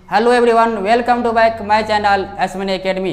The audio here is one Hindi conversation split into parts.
Hello everyone, welcome to back my channel एसमनी एकेडमी।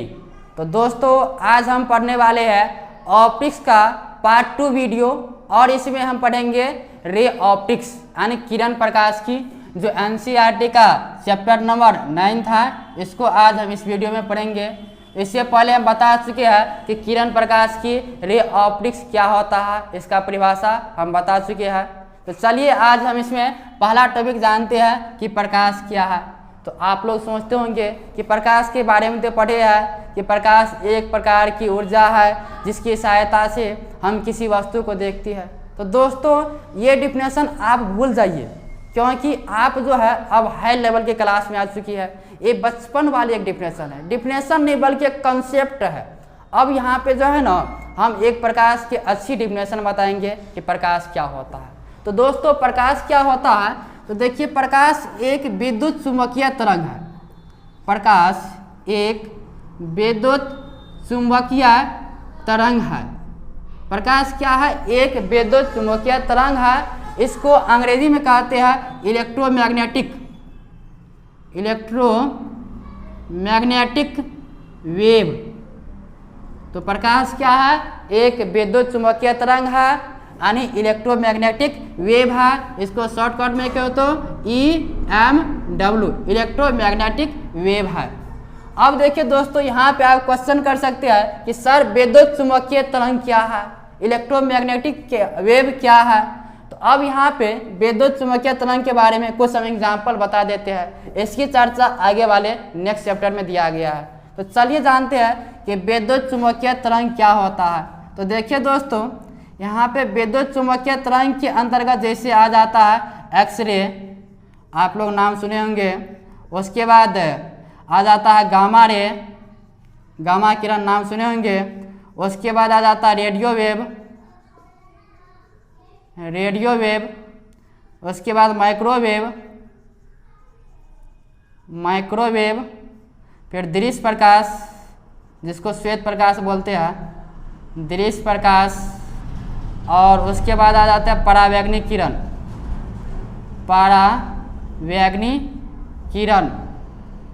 तो दोस्तों आज हम पढ़ने वाले हैं ऑप्टिक्स का पार्ट 2 वीडियो और इसमें हम पढ़ेंगे रे ऑप्टिक्स यानी किरण प्रकाश की जो एनसीईआरटी का चैप्टर नंबर 9 था। इसको आज हम इस वीडियो में पढ़ेंगे। इससे पहले हम बता चुके हैं कि किरण प्रकाश की रे ऑप्टिक्स क्या होता है, इसका परिभाषा हम बता चुके हैं। तो चलिए आज हम इसमें पहला टॉपिक जानते हैं कि प्रकाश क्या है। तो आप लोग सोचते होंगे कि प्रकाश के बारे में तो पढ़े हैं कि प्रकाश एक प्रकार की ऊर्जा है जिसकी सहायता से हम किसी वस्तु को देखते हैं। तो दोस्तों ये डिफिनेशन आप भूल जाइए, क्योंकि आप जो है अब हाई लेवल के क्लास में आ चुकी है। ये बचपन वाली एक डिफिनेशन है, डिफिनेशन नहीं बल्कि एक कंसेप्ट है। अब यहाँ पे जो है ना हम एक प्रकाश की अच्छी डिफिनेशन बताएंगे कि प्रकाश क्या होता है। तो दोस्तों प्रकाश क्या होता है, तो देखिए प्रकाश एक विद्युत चुम्बकीय तरंग है। प्रकाश एक विद्युत चुम्बकीय तरंग है। प्रकाश क्या है? एक विद्युत चुम्बकीय तरंग है। इसको अंग्रेजी में कहते हैं इलेक्ट्रोमैग्नेटिक वेव। तो प्रकाश क्या है? एक विद्युत चुम्बकीय तरंग है यानी इलेक्ट्रोमैग्नेटिक वेव है। इसको शॉर्टकट में कहो तो EMW इलेक्ट्रोमैग्नेटिक वेव है। अब देखिए दोस्तों यहाँ पे आप क्वेश्चन कर सकते हैं कि सर विद्युत चुम्बकीय तरंग क्या है, इलेक्ट्रोमैग्नेटिक वेव क्या है। तो अब यहाँ पे विद्युत चुम्बकीय तरंग के बारे में कुछ हम एग्जाम्पल बता देते हैं। इसकी चर्चा आगे वाले नेक्स्ट चैप्टर में दिया गया है। तो चलिए जानते हैं कि विद्युत चुम्बकीय तरंग क्या होता है। तो देखिए दोस्तों यहाँ पे विद्युत चुम्बकीय तरंग के अंतर्गत जैसे आ जाता है एक्सरे, आप लोग नाम सुने होंगे। उसके बाद आ जाता है गामा रे, गामा किरण नाम सुने होंगे। उसके बाद आ जाता है रेडियो वेव। उसके बाद माइक्रोवेव, फिर दृश्य प्रकाश जिसको श्वेत प्रकाश बोलते हैं, दृश्य प्रकाश। और उसके बाद आ जाता है परावैंगनिक किरण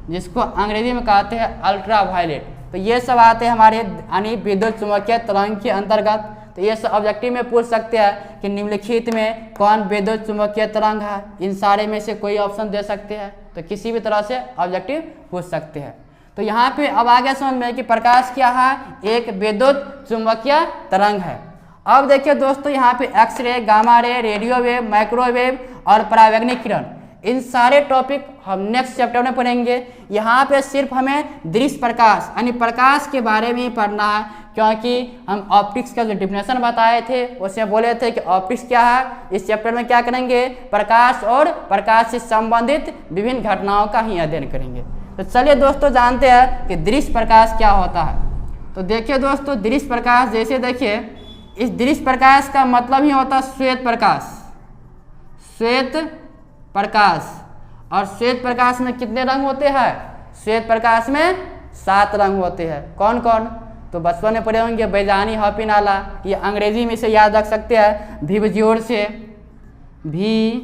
जिसको अंग्रेजी में कहते हैं अल्ट्रा वायलेट। तो ये सब आते हैं हमारे यानी विद्युत चुम्बकीय तरंग के अंतर्गत। तो ये सब ऑब्जेक्टिव में पूछ सकते हैं कि निम्नलिखित में कौन विद्युत चुम्बकीय तरंग है। इन सारे में से कोई ऑप्शन दे सकते हैं, तो किसी भी तरह से ऑब्जेक्टिव पूछ सकते हैं। तो यहाँ पे अब आगे समझ में कि प्रकाश क्या है, एक विद्युत चुम्बकीय तरंग है। अब देखिए दोस्तों यहाँ पे X ray, gamma ray, radio wave, microwave और परावैंगनिक किरण, इन सारे टॉपिक हम नेक्स्ट चैप्टर में पढ़ेंगे। यहाँ पे सिर्फ हमें दृश्य प्रकाश यानी प्रकाश के बारे में ही पढ़ना है, क्योंकि हम ऑप्टिक्स का जो डिफिनेशन बताए थे उसमें बोले थे कि ऑप्टिक्स क्या है। इस चैप्टर में क्या करेंगे, प्रकाश और प्रकाश से संबंधित विभिन्न घटनाओं का ही अध्ययन करेंगे। तो चलिए दोस्तों जानते हैं कि दृश्य प्रकाश क्या होता है। तो देखिए दोस्तों दृश्य प्रकाश, जैसे देखिए इस दृश्य प्रकाश का मतलब ही होता है श्वेत प्रकाश। और श्वेत प्रकाश में कितने रंग होते हैं? श्वेत प्रकाश में 7 रंग होते हैं। कौन कौन? तो बचपन में पढ़े होंगे बैजानी हॉपी नाला, ये अंग्रेजी में से याद रख सकते हैं विबज्योर से, VIBGYOR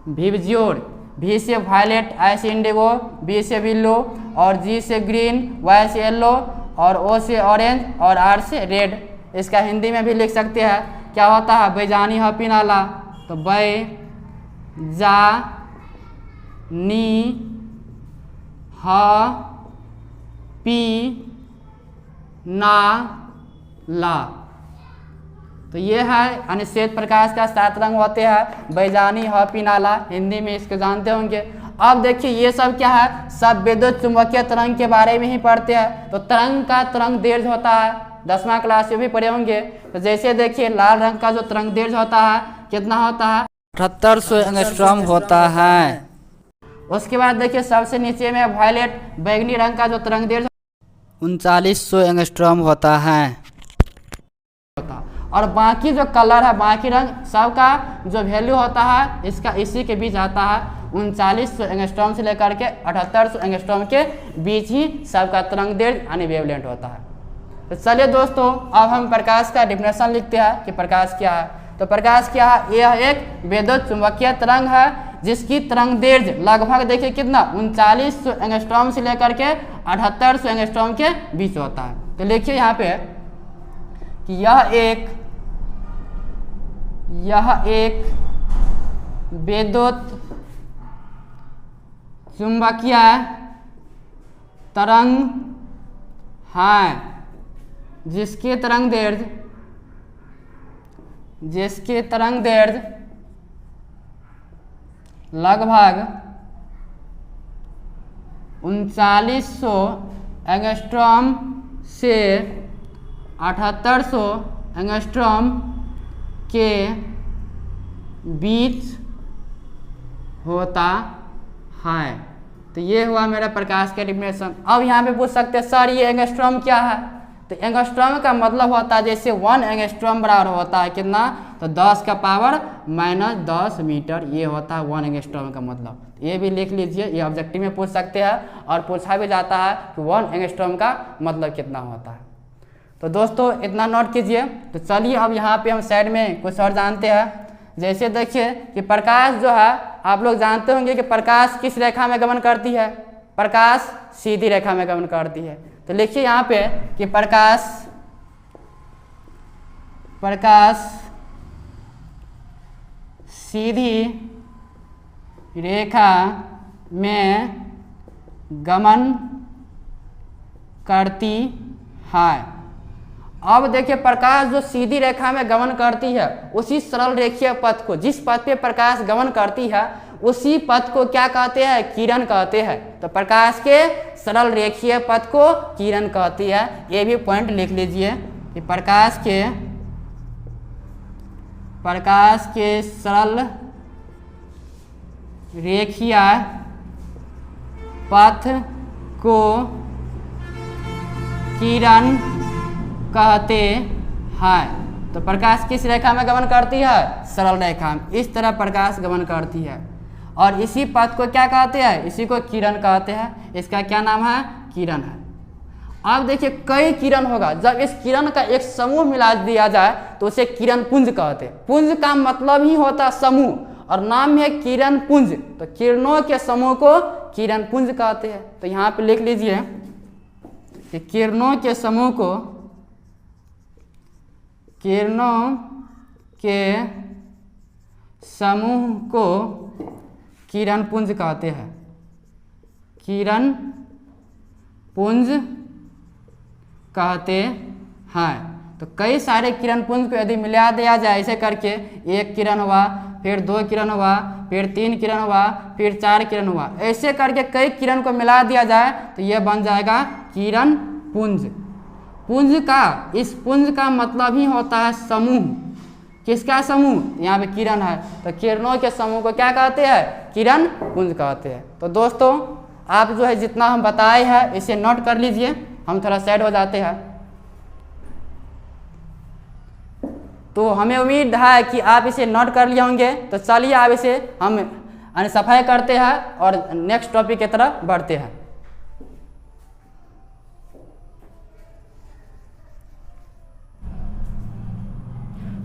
विबज्योर। V से वायलेट, I से इंडिगो, B से बिल्लो और G से ग्रीन, Y से येलो और O से ऑरेंज और R से रेड। इसका हिंदी में भी लिख सकते हैं क्या होता है, बैजानी हॉपी नाला। तो बै जा नी ह पी ना ला। तो ये है यानी श्वेत प्रकाश का 7 रंग होते हैं, बैजानी हॉपी नाला, हिंदी में इसको जानते होंगे। अब देखिए ये सब क्या है, सब विद्युत चुम्बकीय तरंग के बारे में ही पढ़ते हैं। तो तरंग का तरंग दैर्घ्य होता है, 10वां क्लास में भी पढ़े होंगे। तो जैसे देखिए लाल रंग का जो तरंग दैर्घ्य होता है कितना होता है, 7800 एंगस्ट्रॉम होता है। उसके बाद देखिए सबसे नीचे में वायलेट बैंगनी रंग का जो तरंग दैर्घ्य 3900 एंगस्ट्रॉम होता है। और बाकी जो कलर है, बाकी रंग सबका जो वैल्यू होता है इसका इसी के बीच आता है 3900 एंगस्ट्रॉम से लेकर के 7800 एंगस्ट्रॉम के बीच ही सबका तरंग दैर्घ्य यानी वेवलेंथ होता है। तो चलिए दोस्तों अब हम प्रकाश का डेफिनेशन लिखते हैं कि प्रकाश क्या है। तो प्रकाश क्या है, यह एक विद्युत चुंबकीय तरंग है जिसकी तरंग दैर्ध्य लगभग देखिए कितना 3900 एंगस्ट्रॉम से लेकर के 7800 एंगस्ट्रॉम के बीच होता है। तो लिखिए यहाँ पे कि यह एक विद्युत चुंबकीय तरंग है जिसके तरंग दैर्ध्य लगभग 3900 एंगस्ट्रॉम से 7800 एंगस्ट्रॉम के बीच होता है। तो ये हुआ मेरा प्रकाश का डेफिनेशन। अब यहाँ पे पूछ सकते हैं सर ये एंगस्ट्रॉम क्या है। तो एंगस्ट्रॉम का मतलब होता है जैसे 1 एंगस्ट्रॉम बराबर होता है कितना, तो 10 का पावर -10 मीटर, ये होता है 1 एंगस्ट्रॉम का मतलब। ये भी लिख लीजिए, ये ऑब्जेक्टिव में पूछ सकते हैं और पूछा भी जाता है कि 1 एंगस्ट्रॉम का मतलब कितना होता है। तो दोस्तों इतना नोट कीजिए। तो चलिए अब यहाँ पे हम साइड में कुछ और जानते हैं। जैसे देखिए कि प्रकाश जो है, आप लोग जानते होंगे कि प्रकाश किस रेखा में गमन करती है, प्रकाश सीधी रेखा में गमन करती है। तो लिखिए यहाँ पे कि प्रकाश सीधी रेखा में गमन करती है। अब देखिए प्रकाश जो सीधी रेखा में गमन करती है उसी सरल रेखीय पथ को, जिस पथ पे प्रकाश गमन करती है उसी पथ को क्या कहते हैं, किरण कहते हैं। तो प्रकाश के सरल रेखीय पथ को किरण कहती है। ये भी पॉइंट लिख लीजिए कि प्रकाश के सरल रेखीय पथ को किरण कहते हैं। तो प्रकाश किस रेखा में गमन करती है, सरल रेखा में। इस तरह प्रकाश गमन करती है और इसी पथ को क्या कहते हैं, इसी को किरण कहते हैं। इसका क्या नाम है, किरण है। अब देखिए कई किरण होगा, जब इस किरण का एक समूह मिला दिया जाए तो उसे किरण पुंज कहते हैं। पुंज का मतलब ही होता है समूह और नाम है किरण पुंज। तो किरणों के समूह को किरण पुंज कहते हैं। तो यहाँ पे लिख लीजिए कि किरणों के समूह को किरण पुंज कहते हैं, किरण पुंज कहते हैं। तो कई सारे किरण पुंज को यदि मिला दिया जाए ऐसे करके, एक किरण हुआ, फिर 2 किरण हुआ, फिर 3 किरण हुआ, फिर 4 किरण हुआ, ऐसे करके कई किरण को मिला दिया जाए तो यह बन जाएगा किरण पुंज। इस पुंज का मतलब ही होता है समूह। किसका समूह, यहाँ पे किरण है तो किरणों के समूह को क्या कहते हैं, किरण पुंज कहते हैं। तो दोस्तों आप जो है जितना हम बताए हैं इसे नोट कर लीजिए, हम थोड़ा साइड हो जाते हैं। तो हमें उम्मीद है कि आप इसे नोट कर लिए होंगे। तो चलिए आप इसे हम सफाई करते हैं और नेक्स्ट टॉपिक की तरफ बढ़ते हैं।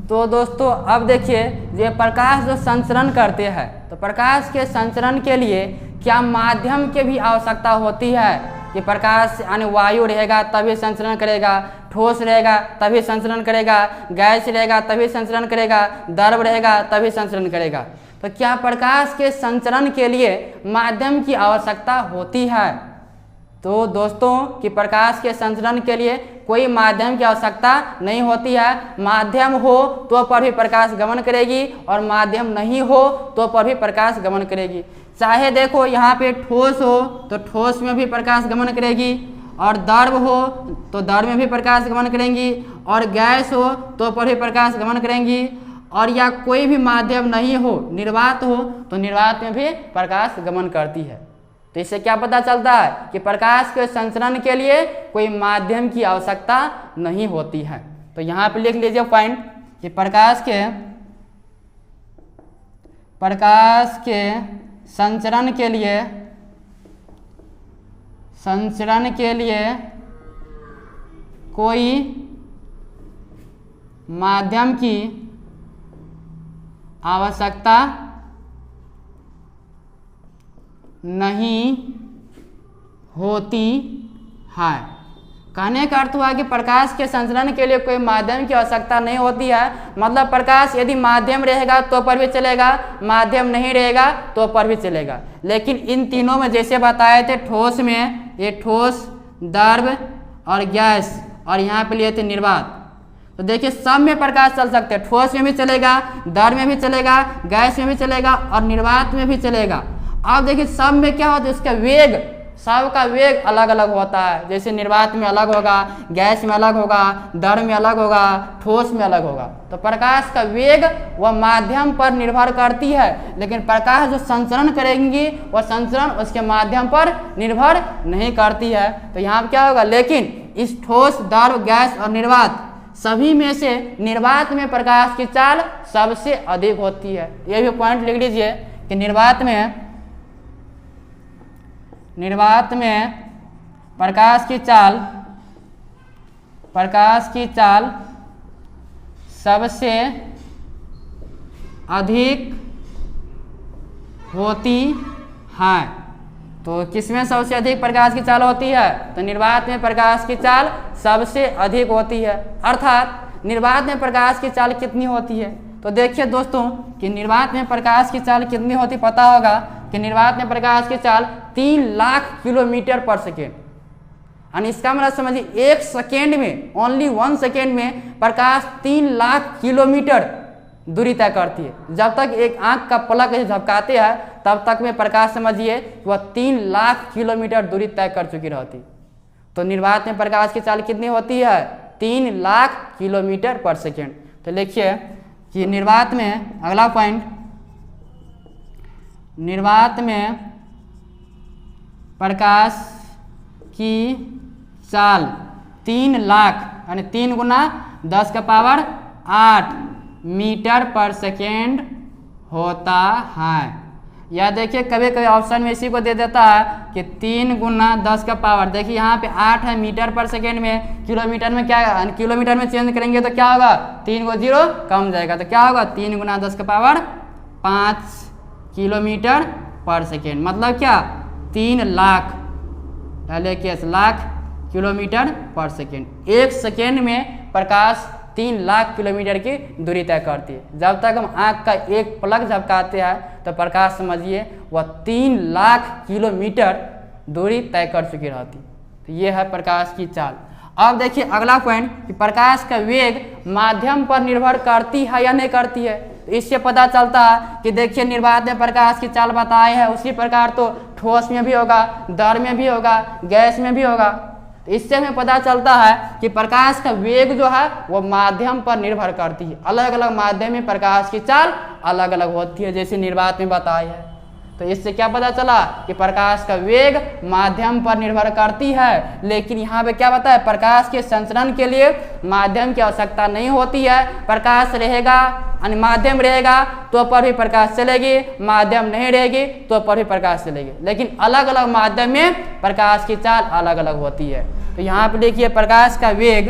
तो दोस्तों अब देखिए ये प्रकाश जो संचरण करते हैं, तो प्रकाश के संचरण के लिए क्या माध्यम की भी आवश्यकता होती है कि प्रकाश यानी वायु रहेगा तभी संचरण करेगा, ठोस रहेगा तभी संचरण करेगा, गैस रहेगा तभी संचरण करेगा, द्रव रहेगा तभी संचरण करेगा। तो क्या प्रकाश के संचरण के लिए माध्यम की आवश्यकता होती है? तो दोस्तों कि प्रकाश के संचरण के लिए कोई माध्यम की आवश्यकता नहीं होती है। माध्यम हो तो पर भी प्रकाश गमन करेगी और माध्यम नहीं हो तो पर भी प्रकाश गमन करेगी। चाहे देखो यहाँ पे ठोस हो तो ठोस में भी प्रकाश गमन करेगी, और द्रव हो तो द्रव में भी प्रकाश गमन करेंगी, और गैस हो तो पर भी प्रकाश गमन करेंगी, और या कोई भी माध्यम नहीं हो, निर्वात हो तो निर्वात में भी प्रकाश गमन करती है। तो इससे क्या पता चलता है कि प्रकाश के संचरण के लिए कोई माध्यम की आवश्यकता नहीं होती है। तो यहाँ पे लिख लीजिए पॉइंट कि प्रकाश के संचरण के लिए कोई माध्यम की आवश्यकता नहीं होती है। कहने का अर्थ हुआ कि प्रकाश के संचरण के लिए कोई माध्यम की आवश्यकता नहीं होती है। मतलब प्रकाश यदि माध्यम रहेगा तो पर भी चलेगा, माध्यम नहीं रहेगा तो पर भी चलेगा। लेकिन इन तीनों में जैसे बताए थे, ठोस में ये ठोस, द्रव और गैस, और यहाँ पे लिए थे निर्वात। तो देखिए सब में प्रकाश चल सकते हैं, ठोस में भी चलेगा, द्रव में भी चलेगा, गैस में भी चलेगा और निर्वात में भी चलेगा। अब देखिए सब में क्या होता है, इसका वेग, सब का वेग अलग अलग होता है। जैसे निर्वात में अलग होगा, गैस में अलग होगा, द्रव में अलग होगा, ठोस में अलग होगा। तो प्रकाश का वेग वह माध्यम पर निर्भर करती है, लेकिन प्रकाश जो संचरण करेंगी वह संचरण उसके माध्यम पर निर्भर नहीं करती है। तो यहाँ पर क्या होगा, लेकिन इस ठोस, द्रव, गैस और निर्वात सभी में से निर्वात में प्रकाश की चाल सबसे अधिक होती है। ये भी पॉइंट लिख लीजिए कि निर्वात में प्रकाश की चाल सबसे अधिक होती है। तो किसमें सबसे अधिक प्रकाश की चाल होती है, तो निर्वात में प्रकाश की चाल सबसे अधिक होती है। अर्थात निर्वात में प्रकाश की चाल कितनी होती है, तो देखिए दोस्तों कि निर्वात में प्रकाश की चाल कितनी होती, पता होगा कि निर्वात में प्रकाश की चाल 3 लाख किलोमीटर पर सेकेंड। और इसका मतलब समझिए 1 सेकेंड में, ओनली 1 सेकेंड में प्रकाश 3 लाख किलोमीटर दूरी तय करती है। जब तक एक आंख का पलक झपकाते हैं तब तक में प्रकाश समझिए वह 3 लाख किलोमीटर दूरी तय कर चुकी रहती। तो निर्वात में प्रकाश की चाल कितनी होती है, 3 लाख किलोमीटर पर सेकेंड। तो लिखिए कि निर्वात में, अगला पॉइंट, निर्वात में प्रकाश की चाल 3 लाख यानी 3 गुना 10 का पावर 8 मीटर पर सेकेंड होता है। या देखिए कभी कभी ऑप्शन में इसी को दे देता है कि 3 गुना 10 का पावर, देखिए यहाँ पे 8 है मीटर पर सेकेंड में, किलोमीटर में क्या, किलोमीटर में चेंज करेंगे तो क्या होगा, 3 को 0 कम जाएगा, तो क्या होगा 3 गुना 10 का पावर 5 किलोमीटर पर सेकेंड। मतलब क्या, 3 लाख, पहले केस लाख किलोमीटर पर सेकेंड। 1 सेकेंड में प्रकाश 3 लाख किलोमीटर की दूरी तय करती है। जब तक हम आँख का एक पलक झपकाते हैं तो प्रकाश समझिए वह 3 लाख किलोमीटर दूरी तय कर चुकी रहती। तो ये है प्रकाश की चाल। अब देखिए अगला पॉइंट कि प्रकाश का वेग माध्यम पर निर्भर करती है या नहीं करती है। तो इससे पता चलता है कि देखिए निर्वात में प्रकाश की चाल बताए है, उसी प्रकार तो ठोस में भी होगा, द्रव में भी होगा, गैस में भी होगा। तो इससे हमें पता चलता है कि प्रकाश का वेग जो है वो माध्यम पर निर्भर करती है। अलग अलग माध्यम में प्रकाश की चाल अलग अलग होती है, जैसे निर्वात में बताया है। तो इससे क्या पता चला कि प्रकाश का वेग माध्यम पर निर्भर करती है। लेकिन यहाँ पे क्या बताया, प्रकाश के संचरण के लिए माध्यम की आवश्यकता नहीं होती है। प्रकाश रहेगा यानी माध्यम रहेगा तो पर भी प्रकाश चलेगी, माध्यम नहीं रहेगी तो पर भी प्रकाश चलेगी। लेकिन अलग अलग माध्यम में प्रकाश की चाल अलग अलग होती है। तो यहाँ पे देखिए प्रकाश का वेग,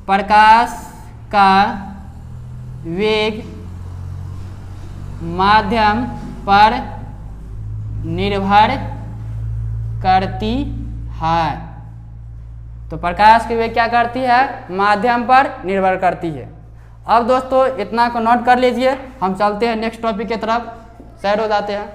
प्रकाश का वेग माध्यम पर निर्भर करती है। तो प्रकाश की वेग क्या करती है, माध्यम पर निर्भर करती है। अब दोस्तों इतना को नोट कर लीजिए, हम चलते हैं नेक्स्ट टॉपिक की तरफ, सैर हो जाते हैं।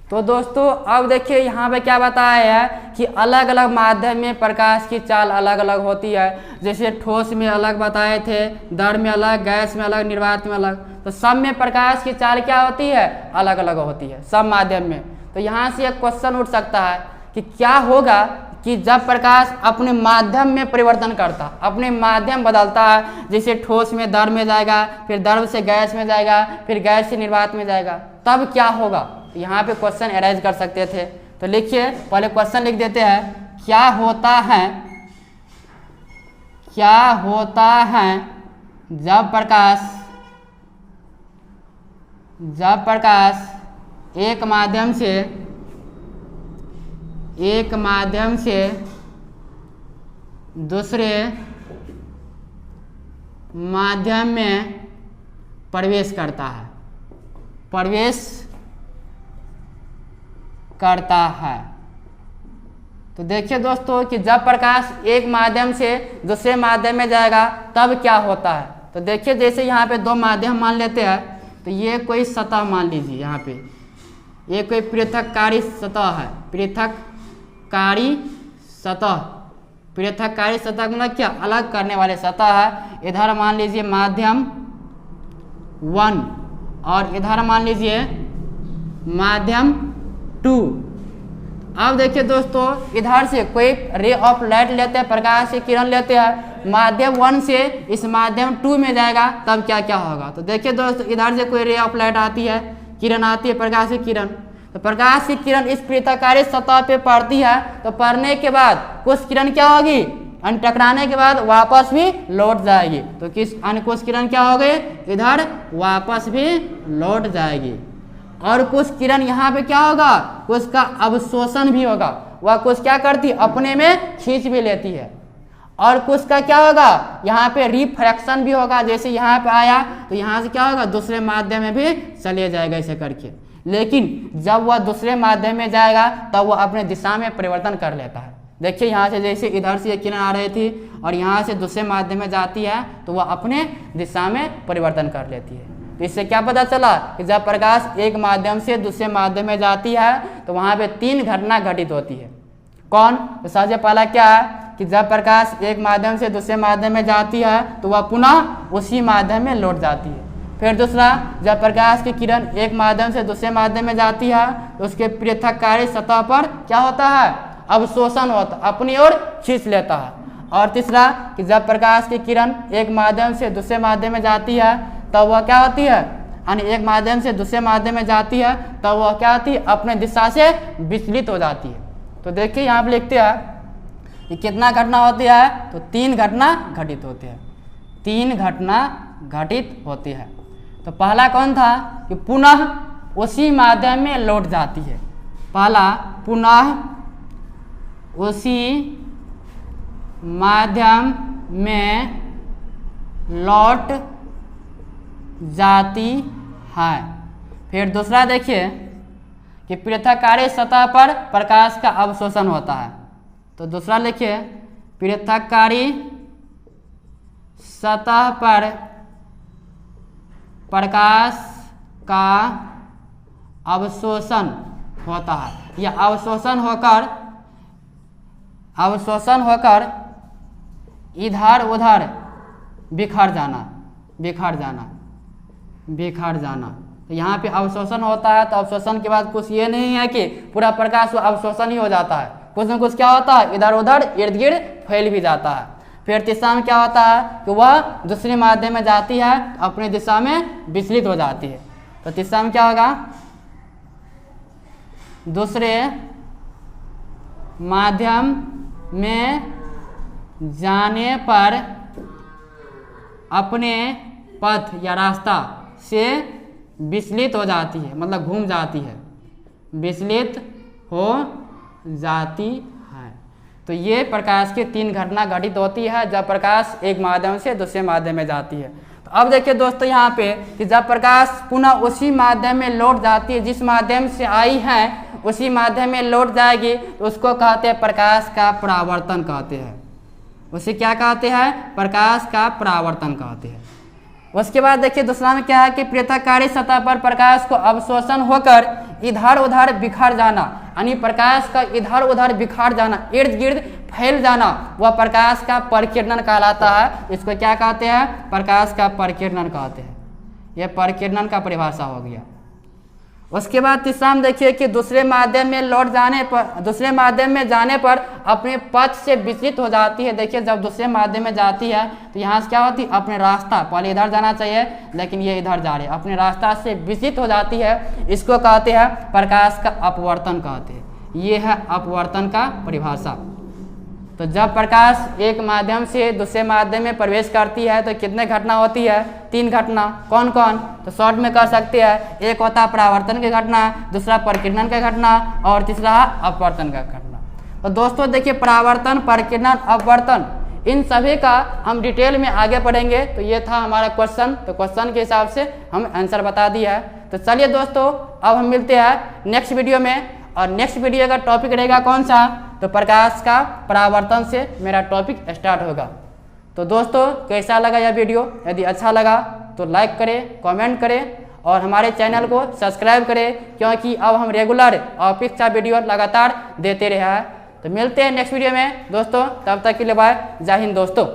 तो दोस्तों अब देखिए यहाँ पे क्या बताया है कि अलग अलग माध्यम में प्रकाश की चाल अलग अलग होती है। जैसे ठोस में अलग बताए थे, द्रव में अलग, गैस में अलग, निर्वात में अलग। तो सब में प्रकाश की चाल क्या होती है, अलग अलग होती है सब माध्यम में। तो यहाँ से एक क्वेश्चन उठ सकता है कि क्या होगा कि जब प्रकाश अपने माध्यम में परिवर्तन करता, अपने माध्यम बदलता है, जैसे ठोस में द्रव में जाएगा, फिर द्रव से गैस में जाएगा, फिर गैस से निर्वात में जाएगा, तब क्या होगा। यहाँ पे क्वेश्चन अरेंज कर सकते थे। तो लिखिए पहले क्वेश्चन लिख देते हैं, क्या होता है जब प्रकाश जब प्रकाश एक माध्यम से दूसरे माध्यम में प्रवेश करता है। तो देखिए दोस्तों कि जब प्रकाश एक माध्यम से दूसरे माध्यम में जाएगा तब क्या होता है। तो देखिए जैसे यहाँ पे दो माध्यम मान लेते हैं, तो ये कोई सतह मान लीजिए, यहाँ पे ये कोई पृथककारी सतह है, पृथककारी सतह मतलब क्या, अलग करने वाले सतह है। इधर मान लीजिए माध्यम 1 और इधर मान लीजिए माध्यम 2। अब देखिए दोस्तों इधर से कोई रे ऑफ लाइट लेते हैं, प्रकाश की किरण लेते हैं, माध्यम 1 से इस माध्यम 2 में जाएगा तब क्या क्या होगा। तो देखिए दोस्तों इधर से कोई रे ऑफ लाइट आती है, किरण आती है, प्रकाश की किरण। तो प्रकाश की किरण इस पृथककारी सतह पे पड़ती है, तो पड़ने के बाद कुछ किरण क्या होगी, टकराने के बाद वापस भी लौट जाएगी। तो कुछ किरण क्या हो गई, इधर वापस भी लौट जाएगी। और कुछ किरण यहाँ पे क्या होगा, कुछ का अवशोषण भी होगा, वह कुछ क्या करती है, अपने में खींच भी लेती है। और कुछ का क्या होगा, यहाँ पे रिफ्रैक्शन भी होगा, जैसे यहाँ पे आया तो यहाँ से क्या होगा, दूसरे माध्यम में भी चले जाएगा ऐसे करके। लेकिन जब वह दूसरे माध्यम में जाएगा तब वह अपने दिशा में परिवर्तन कर लेता है। देखिए यहाँ से जैसे इधर से किरण आ रही थी और यहाँ से दूसरे माध्यम में जाती है तो वह अपने दिशा में परिवर्तन कर लेती है। तो इससे क्या पता चला कि जब प्रकाश एक माध्यम से दूसरे माध्यम में जाती है तो वहाँ पे 3 घटना घटित होती है। कौन, तो सबसे पहला क्या है कि जब प्रकाश एक माध्यम से दूसरे माध्यम में जाती है तो वह पुनः उसी माध्यम में लौट जाती है। फिर दूसरा, जब प्रकाश की किरण एक माध्यम से दूसरे माध्यम में जाती है तो उसके पृथककारी सतह पर क्या होता है, अवशोषण होता है, अपनी ओर खींच लेता है। और तीसरा कि जब प्रकाश की किरण एक माध्यम से दूसरे माध्यम में जाती है तब वह क्या होती है, यानी एक माध्यम से दूसरे माध्यम में जाती है तब वह क्या होती है, अपने दिशा से विचलित हो जाती है। तो देखिए यहाँ पे लिखते हैं कि कितना घटना होती है, तो 3 घटना घटित होती है, 3 घटना घटित होती है। तो पहला कौन था कि पुनः उसी माध्यम में लौट जाती है, पहला पुनः उसी माध्यम में लौट जाती है। फिर दूसरा देखिए कि पृथककारी सतह पर प्रकाश का अवशोषण होता है। तो दूसरा लिखिए, पृथककारी सतह पर प्रकाश का अवशोषण होता है। यह अवशोषण होकर इधर उधर बिखर जाना। तो यहाँ पे अवशोषण होता है, तो अवशोषण के बाद कुछ ये नहीं है कि पूरा प्रकाश अवशोषण ही हो जाता है, कुछ न कुछ क्या होता है, इधर उधर इर्द गिर्द फैल भी जाता है। फिर तीसरा में क्या होता है कि वह दूसरे माध्यम में जाती है तो अपनी दिशा में विचलित हो जाती है। तो तीसरा में क्या होगा, दूसरे माध्यम में जाने पर अपने पथ या रास्ता से विचलित हो जाती है, मतलब घूम जाती है, विचलित हो जाती है। तो ये प्रकाश की 3 घटना घटित होती है जब प्रकाश एक माध्यम से दूसरे माध्यम में जाती है। तो अब देखिए दोस्तों यहाँ पे कि जब प्रकाश पुनः उसी माध्यम में लौट जाती है, जिस माध्यम से आई है उसी माध्यम में लौट जाएगी, तो उसको कहते हैं प्रकाश का परावर्तन कहते हैं। उसे क्या कहते हैं, प्रकाश का परावर्तन कहते हैं। उसके बाद देखिए दूसरा में क्या है कि पृथककारी सतह पर प्रकाश को अवशोषण होकर इधर उधर बिखर जाना, यानी प्रकाश का इधर उधर बिखर जाना, इर्द गिर्द फैल जाना, वह प्रकाश का परिकिरणन कहलाता है। इसको क्या कहते हैं, प्रकाश का परिकिरणन कहते हैं। यह परिकिरणन का परिभाषा हो गया। उसके बाद तीसरा में देखिए कि दूसरे माध्यम में जाने पर अपने पथ से विचलित हो जाती है। देखिए जब दूसरे माध्यम में जाती है तो यहाँ से क्या होती है, अपने रास्ता, पहले इधर जाना चाहिए लेकिन ये इधर जा रही है, अपने रास्ता से विचलित हो जाती है। इसको कहते हैं प्रकाश का अपवर्तन कहते हैं। ये है अपवर्तन का परिभाषा। तो जब प्रकाश एक माध्यम से दूसरे माध्यम में प्रवेश करती है तो कितने घटना होती है? 3 घटना। कौन कौन? तो शॉर्ट में कर सकते हैं। एक होता है परावर्तन की घटना, दूसरा परिकिरण की घटना और तीसरा अपवर्तन का घटना। तो दोस्तों देखिए, परावर्तन, परिकिरण, अपवर्तन, इन सभी का हम डिटेल में आगे पढ़ेंगे। तो ये था हमारा क्वेश्चन। तो क्वेश्चन के हिसाब से हम आंसर बता दिया है। तो चलिए दोस्तों, अब हम मिलते हैं नेक्स्ट वीडियो में। और नेक्स्ट वीडियो का टॉपिक रहेगा कौन सा? तो प्रकाश का परावर्तन से मेरा टॉपिक स्टार्ट होगा। तो दोस्तों, कैसा लगा यह वीडियो? यदि अच्छा लगा तो लाइक करें, कमेंट करें और हमारे चैनल को सब्सक्राइब करें, क्योंकि अब हम रेगुलर ऑप्टिक्स का वीडियो लगातार देते रहे हैं। तो मिलते हैं नेक्स्ट वीडियो में दोस्तों, तब तक के लिए बाय। जय हिंद दोस्तों।